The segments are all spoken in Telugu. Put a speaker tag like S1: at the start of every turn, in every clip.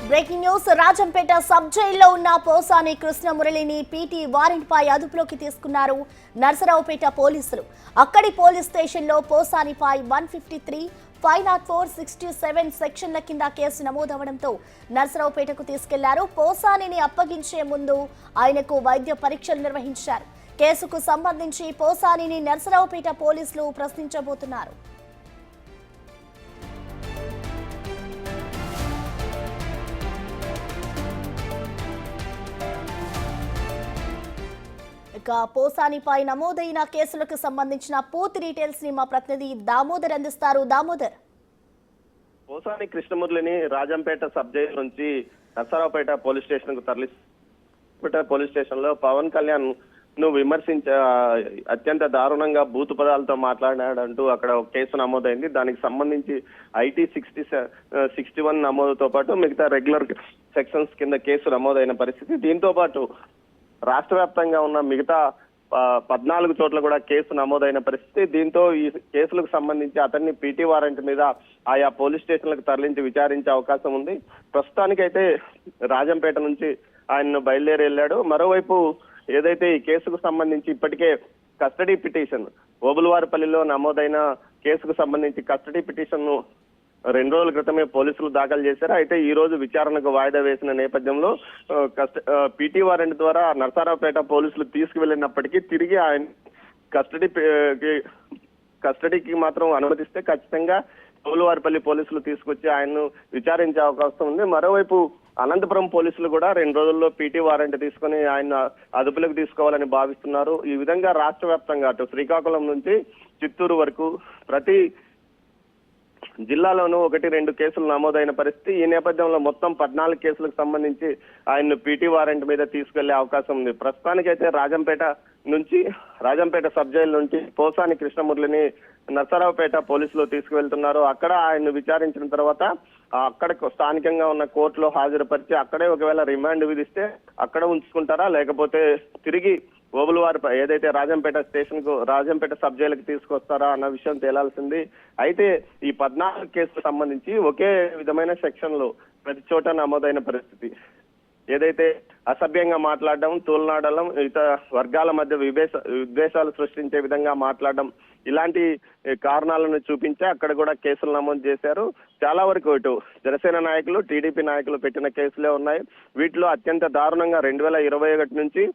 S1: బ్రేకింగ్ న్యూస్ రాజంపేట సబ్ జైల్లో ఉన్న పోసాని కృష్ణమురళిని పీటీ వారెంట్ పై అదుపులోకి తీసుకున్నారు నర్సరావుపేట పోలీసులు. అక్కడి పోలీస్ స్టేషన్లో పోసానిపై 153, 504, 67 సెక్షన్ల కింద కేసు నమోదవడంతో నర్సరావుపేటకు తీసుకెళ్లారు. పోసానిని అప్పగించే ముందు ఆయనకు వైద్య పరీక్షలు నిర్వహించారు. కేసుకు సంబంధించి పోసానిని నర్సరావుపేట పోలీసులు ప్రశ్నించబోతున్నారు. పోసానిపై నమోదైన కేసులకు సంబంధించిన పూర్తి డీటెయిల్స్ ని మా ప్రతినిధి దామోదర్ అందిస్తారు. దామోదర్,
S2: పోసాని కృష్ణమురళిని రాజంపేట సబ్ జైలు నుంచి నర్సరావుపేట పోలీస్ స్టేషన్ కు పోలీస్ స్టేషన్ లో పవన్ కళ్యాణ్ ను అత్యంత దారుణంగా బూతు పదాలతో మాట్లాడాడంటూ అక్కడ ఒక కేసు నమోదైంది. దానికి సంబంధించి ఐటీ 61 నమోదుతో పాటు మిగతా రెగ్యులర్ సెక్షన్స్ కింద కేసు నమోదైన పరిస్థితి. దీంతో పాటు రాష్ట్ర వ్యాప్తంగా ఉన్న మిగతా 14 చోట్ల కూడా కేసు నమోదైన పరిస్థితి. దీంతో ఈ కేసులకు సంబంధించి అతన్ని పీటీ వారెంట్ మీద ఆయా పోలీస్ స్టేషన్లకు తరలించి విచారించే అవకాశం ఉంది. ప్రస్తుతానికైతే రాజంపేట నుంచి ఆయన్ను బయలుదేరి వెళ్ళాడు. మరోవైపు ఏదైతే ఈ కేసుకు సంబంధించి ఇప్పటికే కస్టడీ పిటిషన్ ఓబులవారిపల్లిలో నమోదైన కేసుకు సంబంధించి కస్టడీ పిటిషన్ ను 2 రోజుల క్రితమే పోలీసులు దాఖలు చేశారు. అయితే ఈ రోజు విచారణకు వాయిదా వేసిన నేపథ్యంలో పీటీ వారెంట్ ద్వారా నర్సరావుపేట పోలీసులు తీసుకువెళ్ళినప్పటికీ తిరిగి ఆయన కస్టడీకి మాత్రం అనుమతిస్తే ఖచ్చితంగా ఓబులవారిపల్లి పోలీసులు తీసుకొచ్చి ఆయన్ను విచారించే అవకాశం ఉంది. మరోవైపు అనంతపురం పోలీసులు కూడా 2 రోజుల్లో పీటీ వారెంట్ తీసుకుని ఆయన అదుపులోకి తీసుకోవాలని భావిస్తున్నారు. ఈ విధంగా రాష్ట్ర వ్యాప్తంగా అటు శ్రీకాకుళం నుంచి చిత్తూరు వరకు ప్రతి జిల్లాలోనూ 1-2 కేసులు నమోదైన పరిస్థితి. ఈ నేపథ్యంలో మొత్తం 14 కేసులకు సంబంధించి ఆయన్ను పీటీ వారెంట్ మీద తీసుకెళ్లే అవకాశం ఉంది. ప్రస్తుతానికైతే రాజంపేట సబ్ జైలు నుంచి పోసాని కృష్ణమురళిని నర్సరావుపేట పోలీసులు తీసుకువెళ్తున్నారు. అక్కడ ఆయన్ను విచారించిన తర్వాత అక్కడ స్థానికంగా ఉన్న కోర్టులో హాజరుపరిచి అక్కడే ఒకవేళ రిమాండ్ విధిస్తే అక్కడ ఉంచుకుంటారా, లేకపోతే తిరిగి ఓబులవారి ఏదైతే రాజంపేట సబ్ జైలుకి తీసుకొస్తారా అన్న విషయం తేలాల్సింది. అయితే ఈ 14 కేసులకు సంబంధించి ఒకే విధమైన సెక్షన్లు ప్రతి చోట నమోదైన పరిస్థితి. ఏదైతే అసభ్యంగా మాట్లాడడం, తూలనాడడం, ఇతర వర్గాల మధ్య విద్వేషాలు సృష్టించే విధంగా మాట్లాడడం, ఇలాంటి కారణాలను చూపించి అక్కడ కూడా కేసులు నమోదు చేశారు. చాలా వరకు ఇటు జనసేన నాయకులు, టీడీపీ నాయకులు పెట్టిన కేసులే ఉన్నాయి. వీటిలో అత్యంత దారుణంగా 2021 నుంచి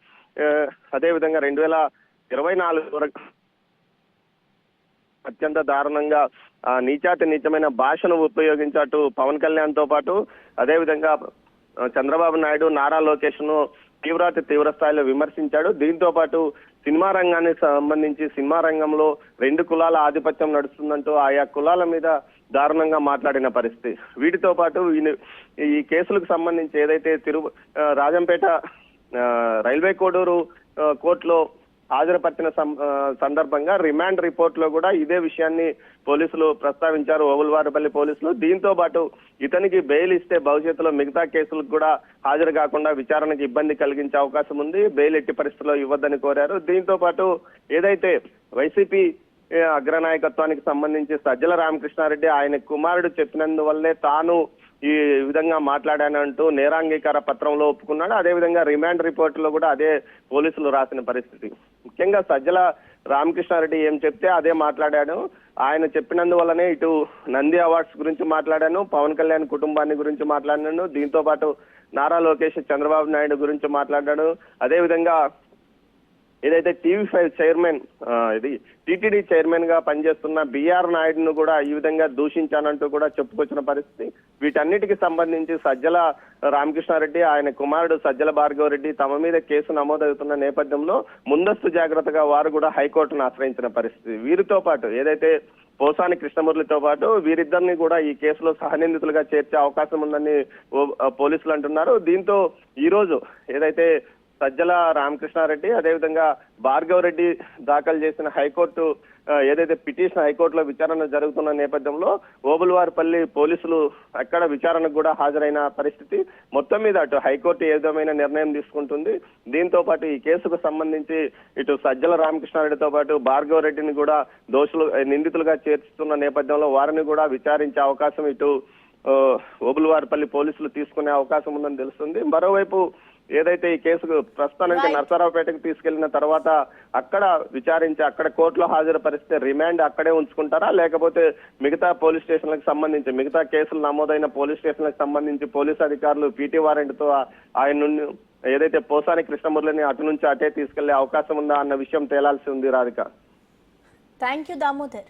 S2: అదేవిధంగా 2024 వరకు అత్యంత దారుణంగా నీచమైన భాషను ఉపయోగించట్టు పవన్ కళ్యాణ్ తో పాటు అదేవిధంగా చంద్రబాబు నాయుడు, నారా లోకేష్ ను తీవ్ర స్థాయిలో విమర్శించాడు. దీంతో పాటు సినిమా రంగానికి సంబంధించి సినిమా రంగంలో 2 కులాల ఆధిపత్యం నడుస్తుందంటూ ఆయా కులాల మీద దారుణంగా మాట్లాడిన పరిస్థితి. వీటితో పాటు ఈ కేసులకు సంబంధించి ఏదైతే రాజంపేట రైల్వే కోడూరు కోర్టులో హాజరుపరిచిన సందర్భంగా రిమాండ్ రిపోర్ట్ లో కూడా ఇదే విషయాన్ని పోలీసులు ప్రస్తావించారు, ఓబులవారిపల్లి పోలీసులు. దీంతో పాటు ఇతనికి బెయిల్ ఇస్తే భవిష్యత్తులో మిగతా కేసులకు కూడా హాజరు కాకుండా విచారణకు ఇబ్బంది కలిగించే అవకాశం ఉంది. బెయిల్ ఎట్టి పరిస్థితుల్లో ఇవ్వద్దని కోరారు. దీంతో పాటు ఏదైతే వైసీపీ అగ్రనాయకత్వానికి సంబంధించి సజ్జల రామకృష్ణారెడ్డి ఆయన కుమారుడు చెప్పినందువల్లే తాను ఈ విధంగా మాట్లాడానంటూ నేరాంగీకార పత్రంలో ఒప్పుకున్నాడు. అదేవిధంగా రిమాండ్ రిపోర్ట్ లో కూడా అదే పోలీసులు రాసిన పరిస్థితి. ముఖ్యంగా సజ్జల రామకృష్ణారెడ్డి ఏం చెప్తే అదే మాట్లాడాను, ఆయన చెప్పినందువల్లనే ఇటు నంది అవార్డ్స్ గురించి మాట్లాడాను, పవన్ కళ్యాణ్ కుటుంబాన్ని గురించి మాట్లాడినాను, దీంతో పాటు నారా లోకేష్, చంద్రబాబు నాయుడు గురించి మాట్లాడాడు. అదేవిధంగా ఏదైతే టీవీ5 చైర్మన్ టీటీడీ చైర్మన్ గా పనిచేస్తున్న బిఆర్ నాయుడును కూడా ఈ విధంగా దూషించానంటూ కూడా చెప్పుకొచ్చిన పరిస్థితి. వీటన్నిటికి సంబంధించి సజ్జల రామకృష్ణారెడ్డి, ఆయన కుమారుడు సజ్జల భార్గవరెడ్డి తమ మీద కేసు నమోదవుతున్న నేపథ్యంలో ముందస్తు జాగ్రత్తగా వారు కూడా హైకోర్టును ఆశ్రయించిన పరిస్థితి. వీరితో పాటు ఏదైతే పోసాని కృష్ణమురళితో పాటు వీరిద్దరిని కూడా ఈ కేసులో సహనిందితులుగా చేర్చే అవకాశం ఉందని పోలీసులు అంటున్నారు. దీంతో ఈ రోజు ఏదైతే సజ్జల రామకృష్ణారెడ్డి అదేవిధంగా భార్గవరెడ్డి దాఖలు చేసిన హైకోర్టు ఏదైతే పిటిషన్ హైకోర్టులో విచారణ జరుగుతున్న నేపథ్యంలో ఓబులవారిపల్లి పోలీసులు అక్కడ విచారణకు కూడా హాజరైన పరిస్థితి. మొత్తం మీద అటు హైకోర్టు ఏ విధమైన నిర్ణయం తీసుకుంటుంది, దీంతో పాటు ఈ కేసుకు సంబంధించి ఇటు సజ్జల రామకృష్ణారెడ్డితో పాటు భార్గవరెడ్డిని కూడా నిందితులుగా చేర్చుతున్న నేపథ్యంలో వారిని కూడా విచారించే అవకాశం ఇటు ఓబులవారిపల్లి పోలీసులు తీసుకునే అవకాశం ఉందని తెలుస్తుంది. మరోవైపు ఏదైతే ఈ కేసు ప్రస్తుతానికి నర్సరావుపేటకు తీసుకెళ్లిన తర్వాత అక్కడ విచారించి అక్కడ కోర్టులో హాజరుపరిస్తే రిమాండ్ అక్కడే ఉంచుకుంటారా, లేకపోతే మిగతా పోలీస్ స్టేషన్లకు సంబంధించి మిగతా కేసులు నమోదైన పోలీస్ స్టేషన్లకు సంబంధించి పోలీస్ అధికారులు పీటీ వారెంట్ తో ఆయన నుండి ఏదైతే పోసాని కృష్ణమురళిని అటు నుంచి అటే తీసుకెళ్లే అవకాశం ఉందా అన్న విషయం తేలాల్సి ఉంది రాధిక.
S1: Thank you Damodar.